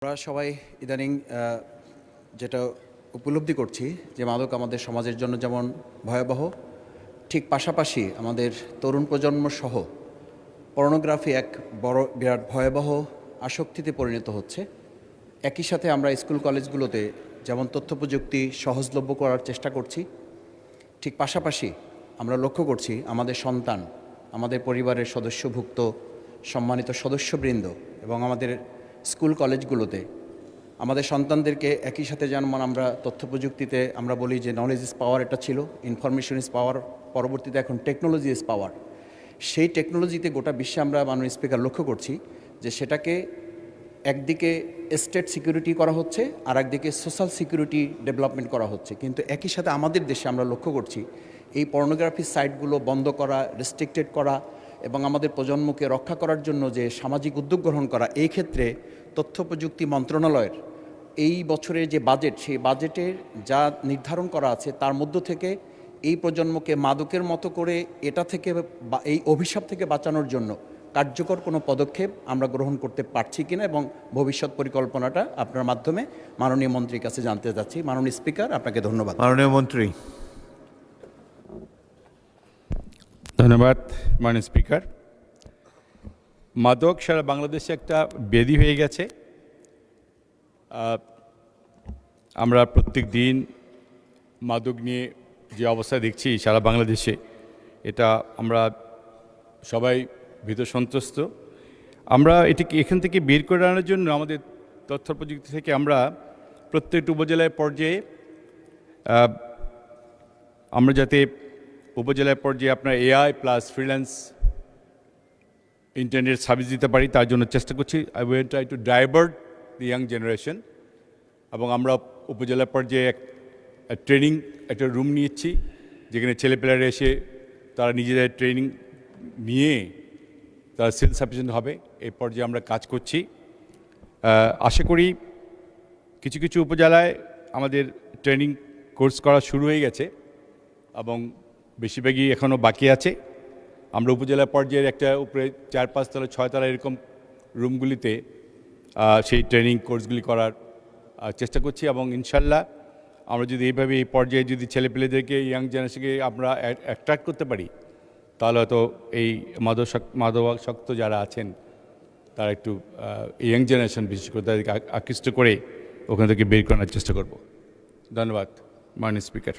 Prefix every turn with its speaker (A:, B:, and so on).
A: আমরা সবাই ইদানিং যেটা উপলব্ধি করছি যে মাদক আমাদের সমাজের জন্য যেমন ভয়াবহ, ঠিক পাশাপাশি আমাদের তরুণ প্রজন্ম সহ পর্নোগ্রাফি এক বড় বিরাট ভয়াবহ আসক্তিতে পরিণত হচ্ছে। একই সাথে আমরা স্কুল কলেজগুলোতে যেমন তথ্য প্রযুক্তি সহজলভ্য করার চেষ্টা করছি, ঠিক পাশাপাশি আমরা লক্ষ্য করছি আমাদের সন্তান, আমাদের পরিবারের সদস্যভুক্ত সম্মানিত সদস্যবৃন্দ এবং আমাদের স্কুল কলেজগুলোতে আমাদের সন্তানদেরকে একই সাথে যেমন আমরা তথ্য প্রযুক্তিতে আমরা বলি যে নলেজ ইজ পাওয়ার, এটা ছিল ইনফরমেশন ইজ পাওয়ার, পরবর্তীতে এখন টেকনোলজি ইজ পাওয়ার। সেই টেকনোলজিতে গোটা বিশ্বে আমরা মাননীয় স্পিকার লক্ষ্য করছি যে সেটাকে একদিকে স্টেট সিকিউরিটি করা হচ্ছে আর একদিকে সোশ্যাল সিকিউরিটি ডেভেলপমেন্ট করা হচ্ছে, কিন্তু একই সাথে আমাদের দেশে আমরা লক্ষ্য করছি এই পর্নোগ্রাফি সাইটগুলো বন্ধ করা, রেস্ট্রিক্টেড করা এবং আমাদের প্রজন্মকে রক্ষা করার জন্য যে সামাজিক উদ্যোগ গ্রহণ করা, এই ক্ষেত্রে তথ্য প্রযুক্তি মন্ত্রণালয়ের এই বছরের যে বাজেট, সেই বাজেটের যা নির্ধারণ করা আছে তার মধ্য থেকে এই প্রজন্মকে মাদকের মতো করে এটা থেকে এই অভিশাপ থেকে বাঁচানোর জন্য কার্যকর কোনো পদক্ষেপ আমরা গ্রহণ করতে পারছি কিনা এবং ভবিষ্যৎ পরিকল্পনাটা আপনার মাধ্যমে মাননীয় মন্ত্রীর কাছে জানতে চাচ্ছি। মাননীয় স্পিকার, আপনাকে ধন্যবাদ।
B: মাননীয় মন্ত্রী।
C: ধন্যবাদ মাননীয় স্পিকার। মাদক সারা বাংলাদেশে একটা ব্যাধি হয়ে গেছে। আমরা প্রত্যেক দিন মাদক নিয়ে যে অবস্থা দেখছি সারা বাংলাদেশে, এটা আমরা সবাই ভীত সন্ত্রস্ত। আমরা এটিকে এখান থেকে বের করে আনার জন্য আমাদের তথ্য প্রযুক্তি থেকে আমরা প্রত্যেকটা উপজেলায় পর্যায়ে আমরা যাতে উপজেলায় পর্যায়ে আপনার AI plus freelance internet service দিতে পারি, তার জন্য চেষ্টা করছি। I will try to divert the young generation. এবং আমরা উপজেলা পর্যায়ে ট্রেনিং একটা রুম নিয়েছি, যেখানে ছেলেপেলেরা এসে তারা নিজেদের ট্রেনিং নিয়ে তারা সেলফ সাফিসিয়েন্ট হবে। এই পর্যায়ে আমরা কাজ করছি। আশা করি কিছু কিছু উপজেলায় আমাদের ট্রেনিং কোর্স করা শুরু হয়ে গেছে এবং বেশিরভাগই এখনও বাকি আছে। আমরা উপজেলা পর্যায়ের একটা উপরে 4-5 তলা 6 তলা এরকম রুমগুলিতে সেই ট্রেনিং কোর্সগুলি করার চেষ্টা করছি এবং ইনশাল্লাহ আমরা যদি এইভাবে এই পর্যায়ে যদি ছেলেপেলেদেরকে ইয়াং জেনারেশনকে আমরা অ্যাট্রাক্ট করতে পারি, তাহলে হয়তো এই মাদকাসক্ত যারা আছেন তারা একটু ইয়াং জেনারেশন বিশেষ করে তাদেরকে আকৃষ্ট করে ওখান থেকে বের করার চেষ্টা করব। ধন্যবাদ মাননীয় স্পিকার।